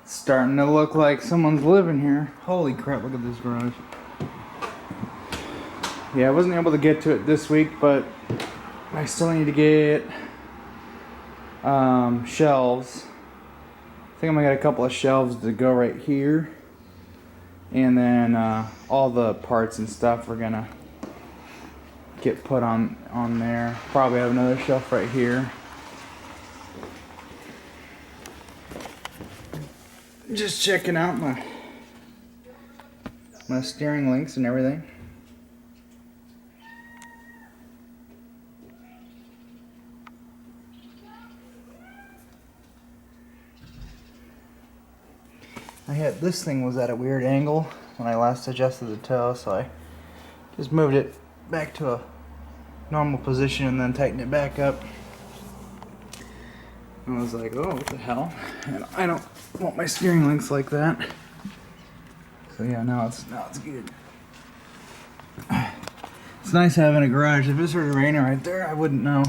It's starting to look like someone's living here. Holy crap, look at this garage. Yeah, I wasn't able to get to it this week, but I still need to get shelves. I think I'm gonna get a couple of shelves to go right here. And then all the parts and stuff are gonna get put on there. Probably have another shelf right here. Just checking out my steering links and everything. This thing was at a weird angle when I last adjusted the tow, so I just moved it back to a normal position and then tightened it back up. I was like, oh, what the hell? And I don't want my steering links like that. So yeah, now it's good. It's nice having a garage. If it started raining right there, I wouldn't know.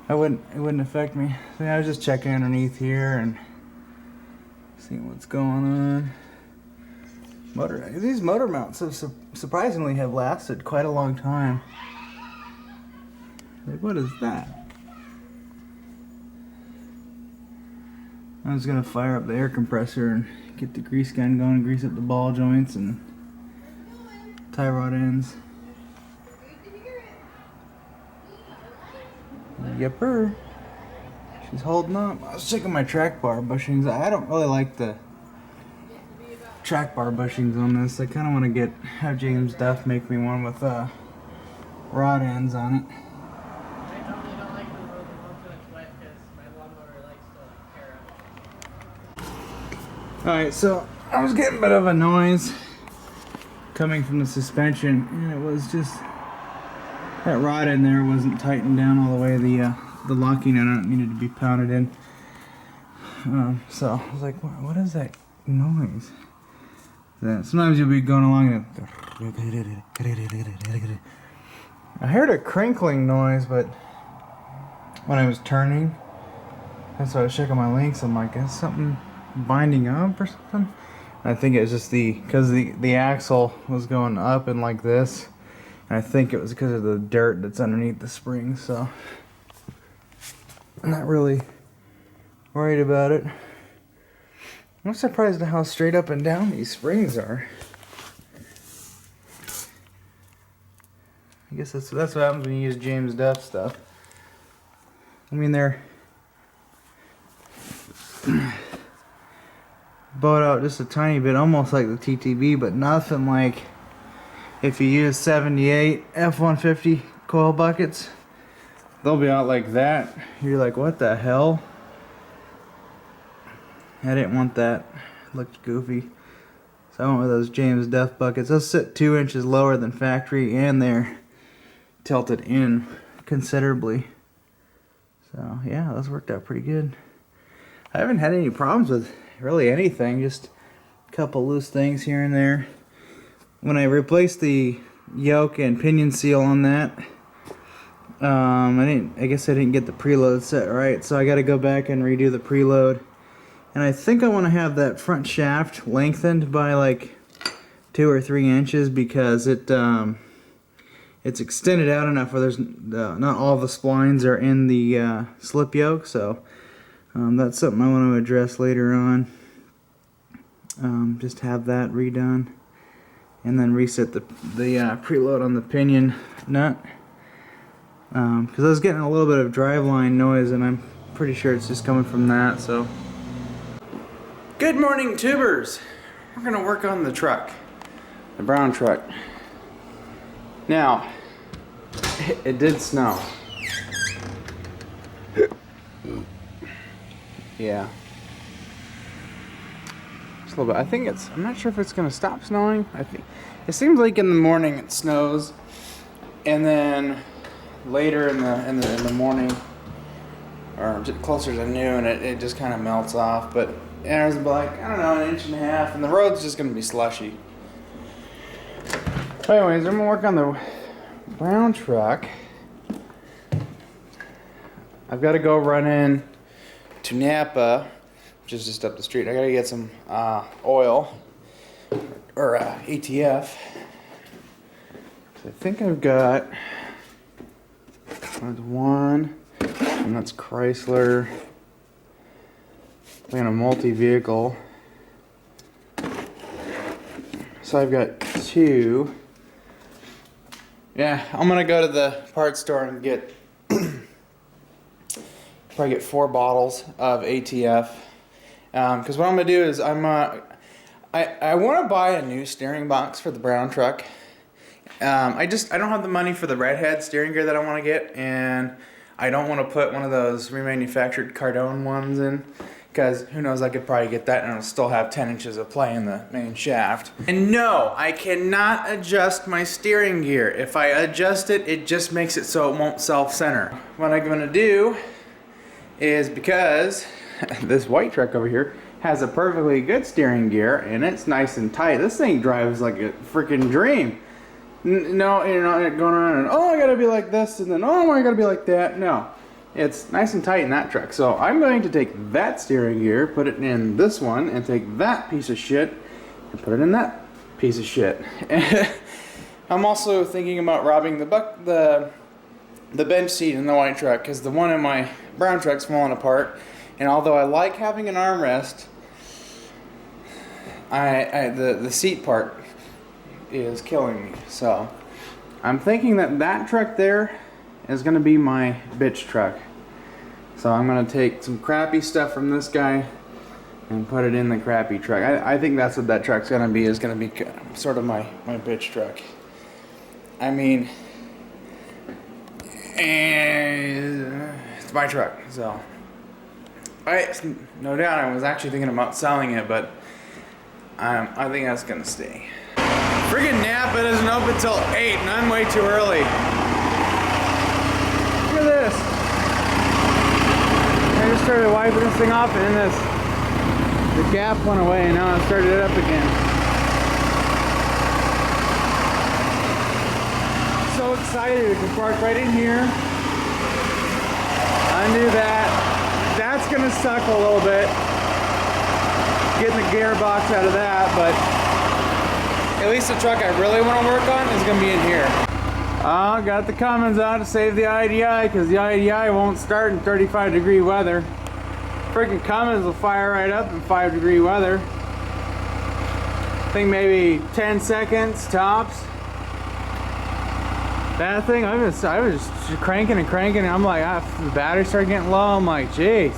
It wouldn't affect me. So yeah, I was just checking underneath here and seeing what's going on. These motor mounts have surprisingly have lasted quite a long time. Like, what is that? I was gonna fire up the air compressor and get the grease gun going and grease up the ball joints and tie rod ends. Yepper. She's holding up. I was checking my track bar bushings. I don't really like the track bar bushings on this. I kind of want to have James Duff make me one with rod ends on it. I normally don't like to roll them onto it's wet because my lawnmower likes to tear up. Alright, so I was getting a bit of a noise coming from the suspension, and it was just that rod in there wasn't tightened down all the way. The locking on it needed to be pounded in. So I was like, what is that noise? Sometimes you'll be going along and I heard a crinkling noise, but when I was turning, that's why I was checking my links. I'm like, is something binding up or something? I think it was just because the axle was going up and like this, and I think it was because of the dirt that's underneath the spring. So I'm not really worried about it. I'm surprised at how straight up and down these springs are. I guess that's what happens when you use James Duff stuff. I mean, they're bowed out just a tiny bit, almost like the TTB, but nothing like if you use 78 F250 coil buckets. They'll be out like that. You're like, what the hell? I didn't want that. It looked goofy. So I went with those James Duff buckets. Those sit 2 inches lower than factory, and they're tilted in considerably. So yeah, those worked out pretty good. I haven't had any problems with really anything, just a couple loose things here and there. When I replaced the yoke and pinion seal on that, I guess I didn't get the preload set right, so I got to go back and redo the preload. And I think I want to have that front shaft lengthened by like 2 or 3 inches, because it's extended out enough where there's not all the splines are in the slip yoke. So that's something I want to address later on. Just have that redone, and then reset the preload on the pinion nut, because I was getting a little bit of driveline noise, and I'm pretty sure it's just coming from that. So good morning, tubers. We're gonna work on the truck, the brown truck. Now, it did snow. Yeah. Just a little bit. I think I'm not sure if it's gonna stop snowing. I think it seems like in the morning it snows, and then later in the morning, or closer to noon, it just kind of melts off. But yeah, it was like, I don't know, 1.5 inches, and the road's just gonna be slushy. So anyways, I'm gonna work on the brown truck. I've got to go run in to Napa which is just up the street. I gotta get some oil or ATF. So I think I've got one, and that's Chrysler. I'm a multi-vehicle. So I've got 2. Yeah, I'm gonna go to the parts store and get probably get 4 bottles of ATF. Because what I'm gonna do is I want to buy a new steering box for the brown truck. I don't have the money for the redhead steering gear that I want to get, and I don't want to put one of those remanufactured Cardone ones in. Because who knows, I could probably get that and it'll still have 10 inches of play in the main shaft. And no, I cannot adjust my steering gear. If I adjust it, it just makes it so it won't self-center. What I'm gonna do is, because this white truck over here has a perfectly good steering gear and it's nice and tight, this thing drives like a freaking dream. No, you're not going around and, oh, I gotta be like this, and then, oh, I gotta be like that. No. It's nice and tight in that truck. So I'm going to take that steering gear, put it in this one, and take that piece of shit and put it in that piece of shit. I'm also thinking about robbing the bench seat in the white truck, because the one in my brown truck's falling apart. And although I like having an armrest, the seat part is killing me. So I'm thinking that truck there is going to be my bitch truck. So I'm going to take some crappy stuff from this guy and put it in the crappy truck. I think that's what that truck's going to be, is going to be sort of my bitch truck. I mean, it's my truck, so no doubt I was actually thinking about selling it, but I think that's going to stay. Friggin' Napa doesn't open till 8 and I'm way too early. Look at this. I just started wiping this thing off, and then the gap went away, and now I started it up again. So excited to park right in here. Undo that. That's gonna suck a little bit, getting the gearbox out of that, but at least the truck I really want to work on is gonna be in here. Got the Cummins on to save the IDI, because the IDI won't start in 35-degree weather. Freaking Cummins will fire right up in 5-degree weather. I think maybe 10 seconds tops. That thing, I was just cranking and cranking, and I'm like, the battery started getting low. I'm like, jeez.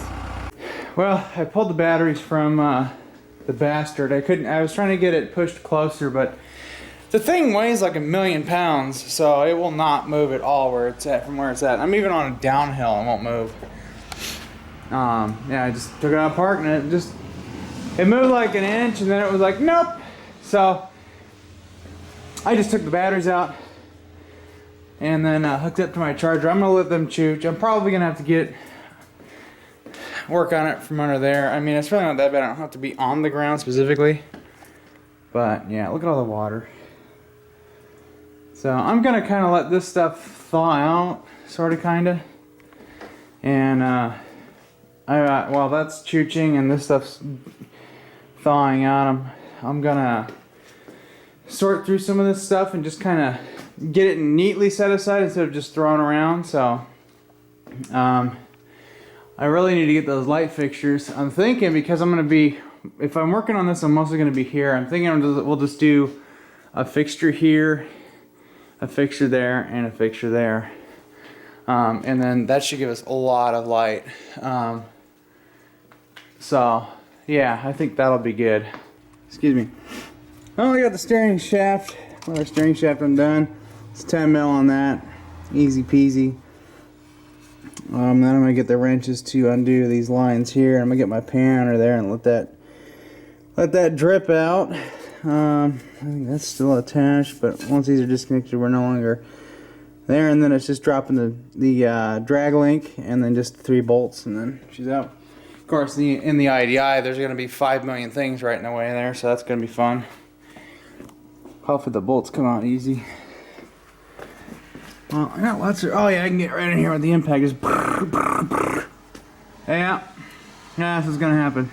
Well, I pulled the batteries from the bastard. I was trying to get it pushed closer, but the thing weighs like 1,000,000 pounds, so it will not move at all from where it's at. I'm even on a downhill, it won't move. Yeah, I just took it out of park, and it moved like an inch, and then it was like, nope. So I just took the batteries out and then hooked it up to my charger. I'm gonna let them chooch. I'm probably gonna have to work on it from under there. I mean, it's really not that bad. I don't have to be on the ground specifically, but yeah, look at all the water. So I'm gonna kind of let this stuff thaw out, sort of, kind of, and while that's chooching and this stuff's thawing out, I'm gonna sort through some of this stuff and just kind of get it neatly set aside instead of just thrown around. So I really need to get those light fixtures. I'm thinking, because I'm gonna be, if I'm working on this, I'm mostly gonna be here. I'm thinking we'll just do a fixture here, a fixture there, and a fixture there, and then that should give us a lot of light. So yeah, I think that'll be good. Excuse me. Well, I got the steering shaft. Another steering shaft undone. It's 10 mil on that. Easy peasy. Then I'm gonna get the wrenches to undo these lines here. I'm gonna get my pan under there and let that drip out. I think that's still attached, but once these are disconnected, we're no longer there. And then it's just dropping the drag link, and then just 3 bolts, and then she's out. Of course, in the IDI, there's going to be 5 million things right in the way there, so that's going to be fun. Hopefully the bolts come out easy. Well, I got lots of. Oh yeah, I can get right in here with the impact. Just. Yeah, this is going to happen.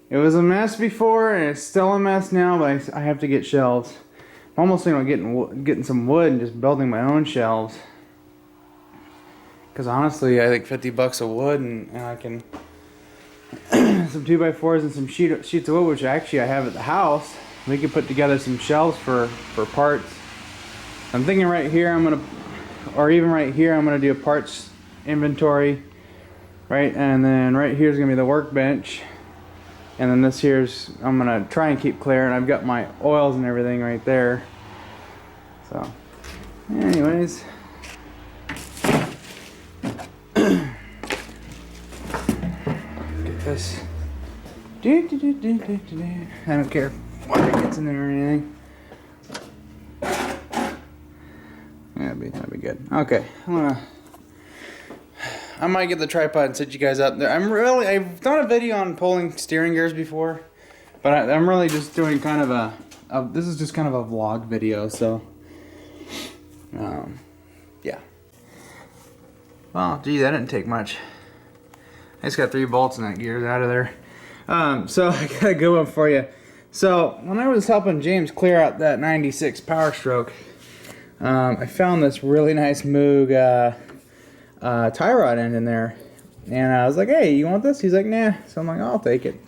It was a mess before, and it's still a mess now, but I have to get shelves. I'm almost thinking of getting some wood and just building my own shelves. Because honestly, I think $50 of wood, and I can some 2x4s and some sheets of wood, which actually I have at the house. We could put together some shelves for parts. I'm thinking right here or even right here, I'm gonna do a parts inventory, right? And then right here is gonna be the workbench. And then this here's, I'm gonna try and keep clear, and I've got my oils and everything right there. So, anyways. Get this. I don't care what gets in there or anything. That'd be good. Okay, I might get the tripod and set you guys up there. I've done a video on pulling steering gears before, but I'm really just doing kind of this is just kind of a vlog video, so, yeah. Well, gee, that didn't take much. I just got 3 bolts and that gear's out of there. So I got a good one for you. So when I was helping James clear out that 96 Power Stroke, I found this really nice Moog tie rod end in there, and I was like, hey, you want this? He's like, nah. So I'm like, I'll take it.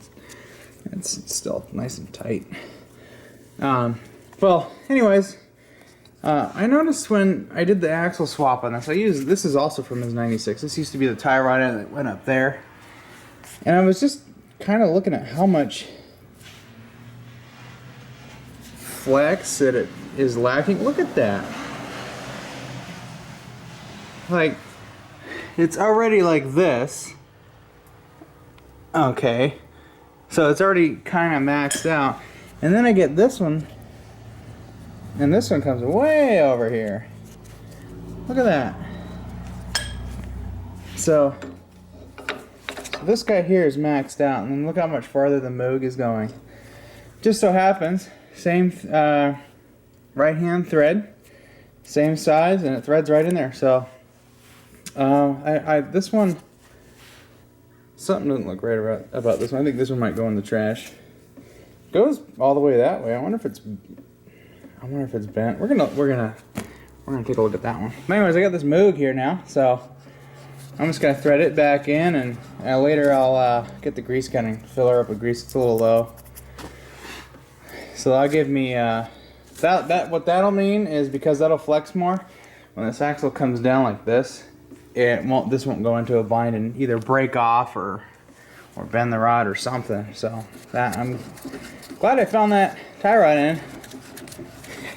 It's still nice and tight. Well, anyways, I noticed when I did the axle swap on this, this is also from his 96. This used to be the tie rod end that went up there, and I was just kind of looking at how much flex that it is lacking. Look at that. Like, it's already like this. Okay. So it's already kind of maxed out. And then I get this one. And this one comes way over here. Look at that. So this guy here is maxed out. And then look how much farther the Moog is going. Just so happens, same right hand thread. Same size, and it threads right in there. So this one, something doesn't look right about this one. I think this one might go in the trash. Goes all the way that way. I wonder if it's bent. We're gonna take a look at that one. But anyways, I got this Moog here now, so I'm just gonna thread it back in, and later I'll get the grease gun and fill her up with grease. It's a little low, so that'll give me what that'll mean is, because that'll flex more when this axle comes down like this. This won't go into a bind and either break off or bend the rod or something. So I'm glad I found that tie rod in.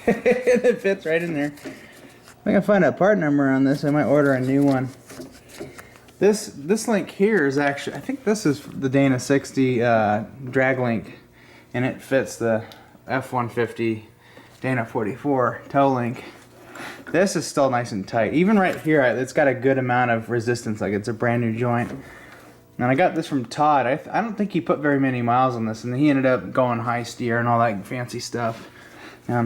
It fits right in there. If I can find a part number on this, I might order a new one. This link here is actually, I think this is the Dana 60 drag link, and it fits the F250 Dana 44 toe link. This is still nice and tight. Even right here, it's got a good amount of resistance, like it's a brand new joint. And I got this from Todd. I don't think he put very many miles on this, and he ended up going high steer and all that fancy stuff.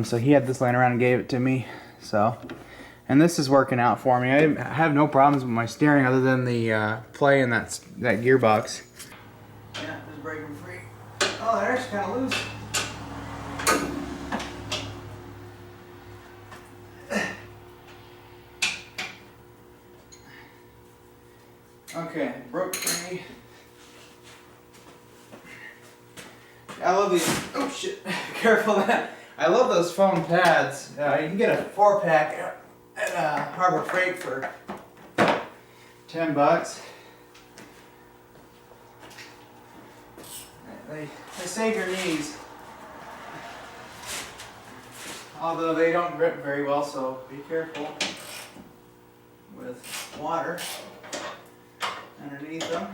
So he had this laying around and gave it to me. So, and this is working out for me. I have no problems with my steering other than the play in that gearbox. Yeah, it's breaking free. Oh, they're actually kind of loose. Okay, broke free. I love these. Oh shit! Careful of that. I love those foam pads. You can get a 4-pack at Harbor Freight for $10. They save your knees, although they don't grip very well. So be careful with water underneath them.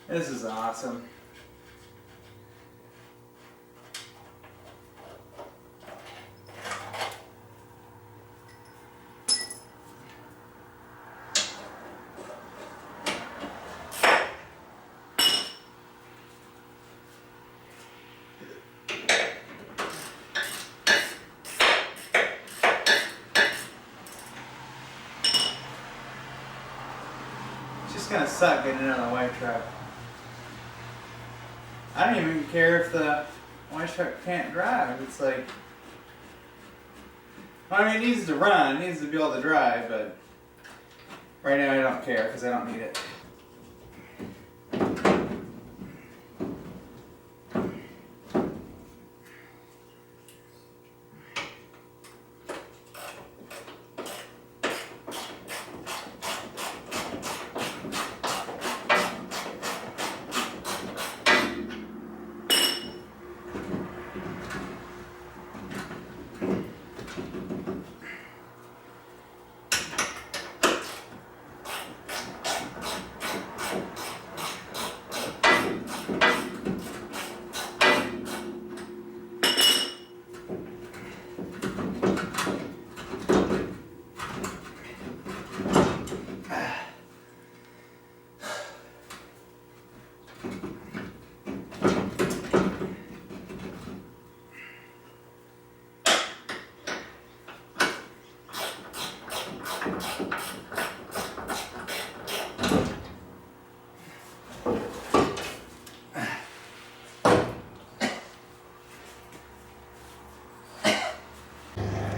This is awesome. just gonna suck getting it on the white truck. I don't even care if the white truck can't drive. It's like, I mean, it needs to run, it needs to be able to drive, but right now I don't care because I don't need it.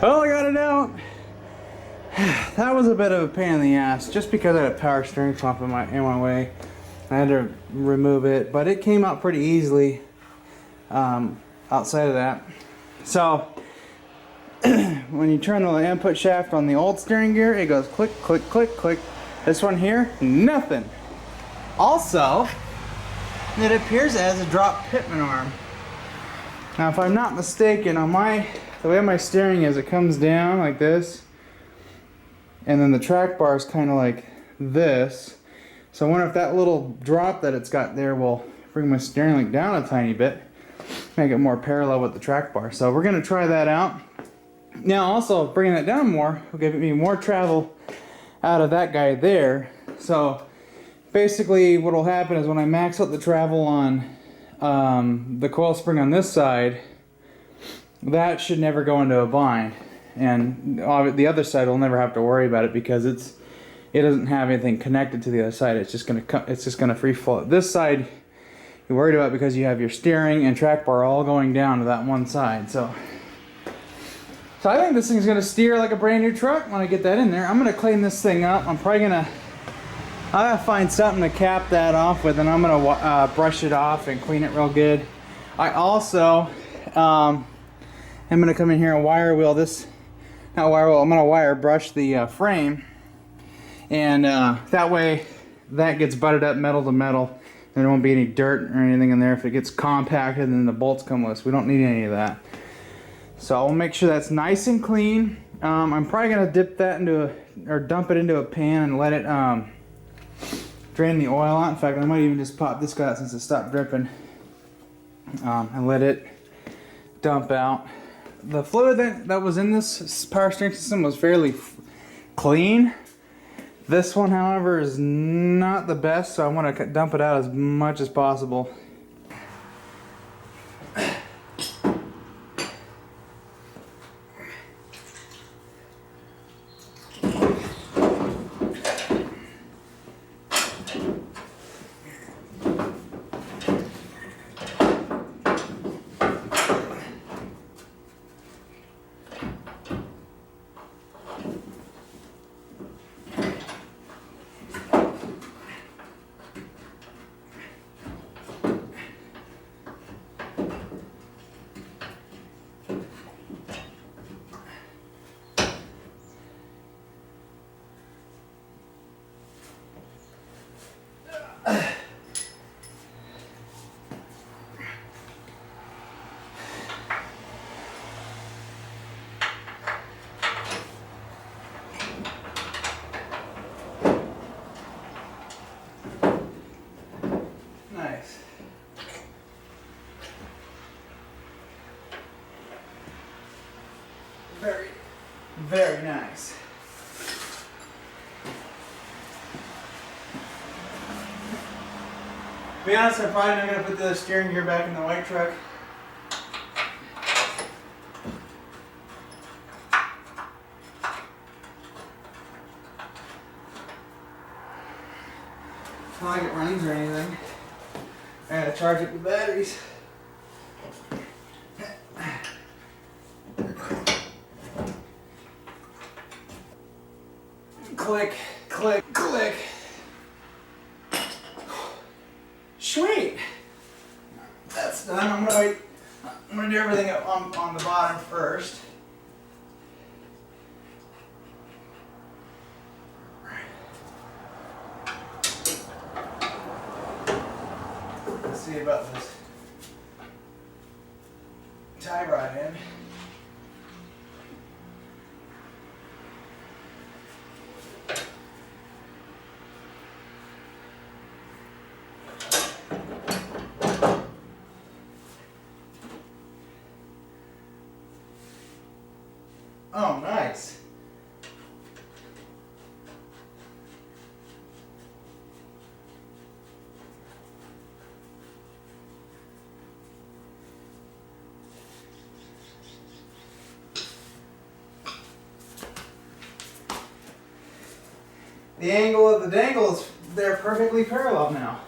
Well, I got it out. That was a bit of a pain in the ass, just because I had a power steering pump in my way. I had to remove it, but it came out pretty easily outside of that. So, when you turn the input shaft on the old steering gear, it goes click, click, click, click. This one here, nothing. Also, it appears as a drop pitman arm. Now, if I'm not mistaken, on the way my steering is, it comes down like this, and then the track bar is kind of like this. So I wonder if that little drop that it's got there will bring my steering link down a tiny bit, make it more parallel with the track bar. So we're going to try that out. Now also, bringing it down more will give me more travel out of that guy there. So basically what will happen is when I max out the travel on the coil spring on this side, that should never go into a bind, and the other side will never have to worry about it because it doesn't have anything connected to the other side. It's just gonna free flow. This side you're worried about because you have your steering and track bar all going down to that one side. So I think this thing's gonna steer like a brand new truck when I get that in there. I'm gonna clean this thing up. I gotta find something to cap that off with, and I'm gonna brush it off and clean it real good. I also I'm gonna come in here and wire wheel this. Not wire wheel. I'm gonna wire brush the frame, and that way that gets butted up metal to metal. There won't be any dirt or anything in there. If it gets compacted, then the bolts come loose. We don't need any of that. So I'll make sure that's nice and clean. I'm probably gonna dip that dump it into a pan and let it drain the oil out. In fact, I might even just pop this guy out since it stopped dripping, and let it dump out. The fluid that was in this power steering system was fairly clean. This one, however, is not the best, so I want to dump it out as much as possible. Nice. Very, very nice. To be honest, I'm probably not going to put the steering gear back in the white truck. not like it runs or anything. I gotta charge up the batteries. Click, click, click. Sweet. That's done. I'm gonna wait. I'm gonna do everything up on the bottom first. Let's see about this tie rod end. Oh, nice. The angle of the dangle is they're perfectly parallel now.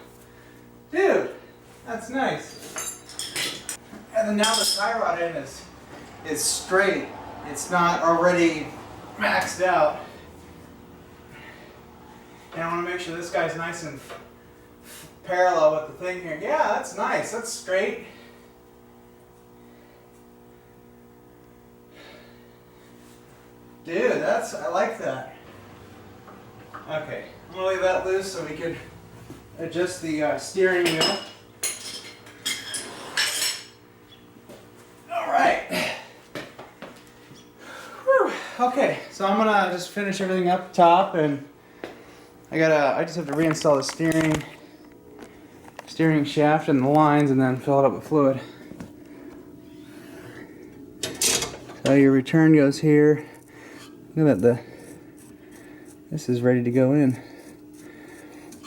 Dude, that's nice. And then now the tie rod end is straight. It's not already maxed out. And I want to make sure this guy's nice and parallel with the thing here. Yeah, that's nice. That's straight. Dude, I like that. Okay, I'm gonna leave that loose so we can adjust the steering wheel. All right. Whew. Okay, so I'm gonna just finish everything up top, and I just have to reinstall the steering shaft and the lines, and then fill it up with fluid. So your return goes here. Look at that, this is ready to go in.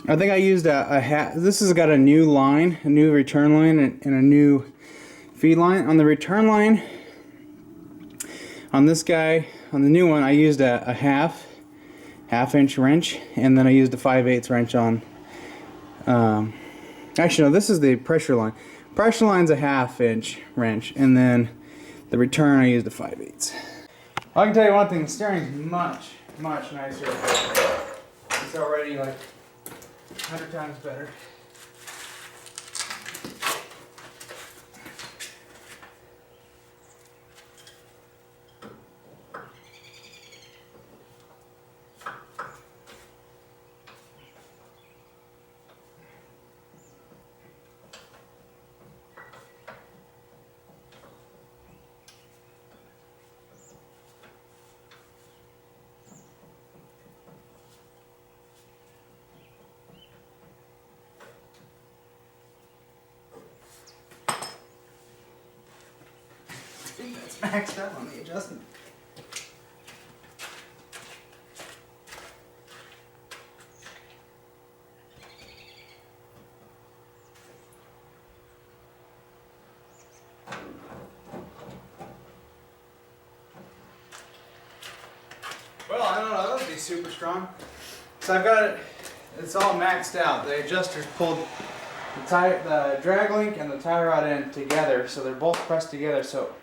I think I used this has got a new line, a new return line, and a new feed line. On the return line, on this guy, on the new one, I used a half-inch wrench, and then I used a 5/8 wrench on, actually no, this is the pressure line. Pressure line's a 1/2-inch wrench, and then the return I used a 5/8. I can tell you one thing, the steering's much nicer. It's already like 100 times better. I think that's maxed out on the adjustment. Well, I don't know, that would be super strong. So I've got it, it's all maxed out. The adjusters pulled the drag link and the tie rod end together, so they're both pressed together, so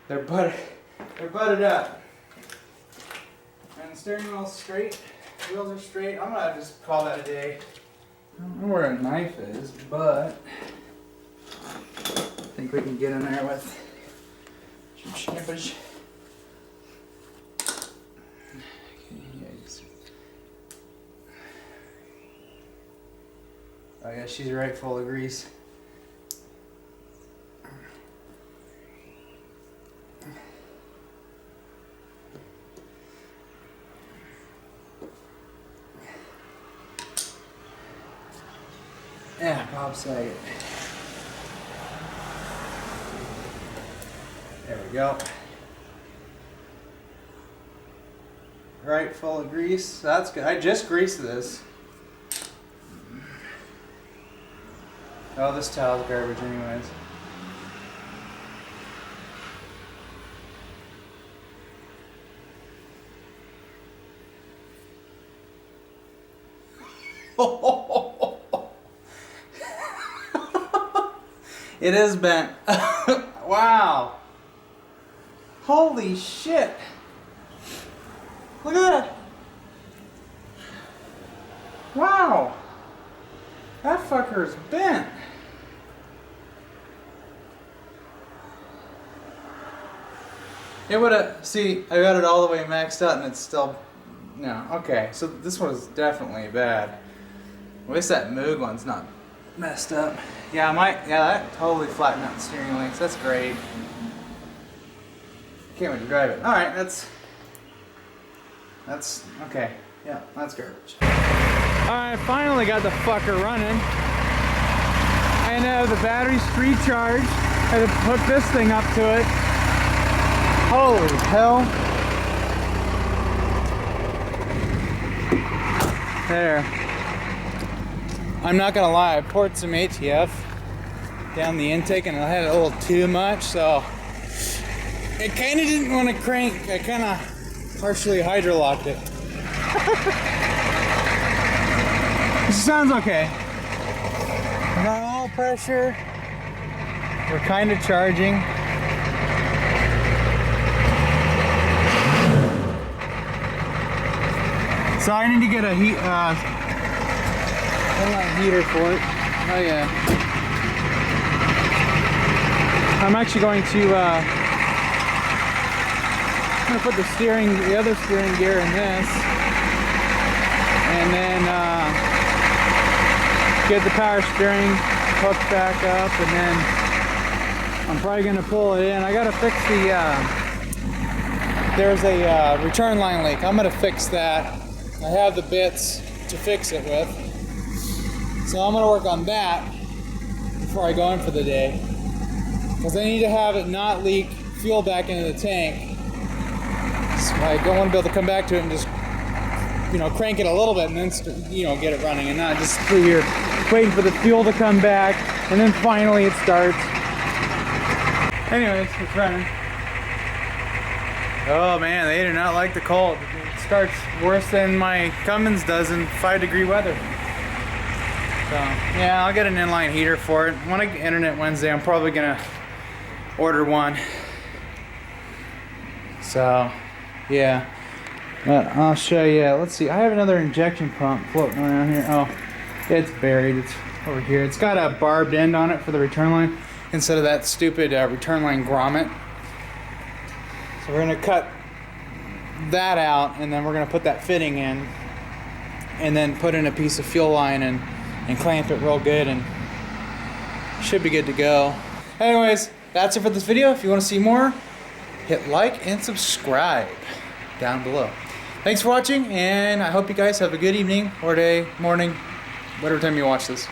they're butted up. And the steering wheel's straight, wheels are straight. I'm gonna just call that a day. I don't know where a knife is, but I think we can get in there with some snippage. Oh yeah, she's right full of grease. Yeah, Bob Saget. There we go. Right full of grease. That's good. I just greased this. Oh, this towel's garbage anyways. It is bent. Wow. Holy shit. Look at that. Wow. That fucker is bent. It would have, see, I got it all the way maxed out and it's still, no, okay, so this one is definitely bad. At least that Moog one's not messed up. Yeah, that totally flattened out the steering links, that's great. Can't wait to drive it. Alright, that's, okay, yeah, that's garbage. Alright, finally got the fucker running. I know the battery's recharged. I had to hook this thing up to it. Holy hell. There. I'm not gonna lie, I poured some ATF down the intake and I had a little too much, so it kinda didn't want to crank. I kinda partially hydrolocked it. This sounds okay. Not all pressure. We're kinda charging. So I need to get a inline heater for it. Oh yeah. I'm actually going to I'm gonna put the other steering gear in this, and then get the power steering hooked back up, and then I'm probably gonna pull it in. I gotta fix the there's a return line leak. I'm gonna fix that. I have the bits to fix it with, so I'm gonna work on that before I go in for the day, because I need to have it not leak fuel back into the tank. So I don't want to be able to come back to it and just, you know, crank it a little bit and then, you know, get it running, and not just sit here waiting for the fuel to come back and then finally it starts. Anyways, it's running. Oh man, they do not like the cold. It starts worse than my Cummins does in 5-degree weather. So yeah, I'll get an inline heater for it. When I get internet Wednesday, I'm probably gonna order one. So yeah, but I'll show you. Let's see, I have another injection pump floating around here. Oh, it's buried, it's over here. It's got a barbed end on it for the return line instead of that stupid return line grommet. So we're gonna cut that out, and then we're gonna put that fitting in, and then put in a piece of fuel line and clamp it real good, and should be good to go. Anyways, that's it for this video. If you want to see more, hit like and subscribe down below. Thanks for watching, and I hope you guys have a good evening or day, morning, whatever time you watch this.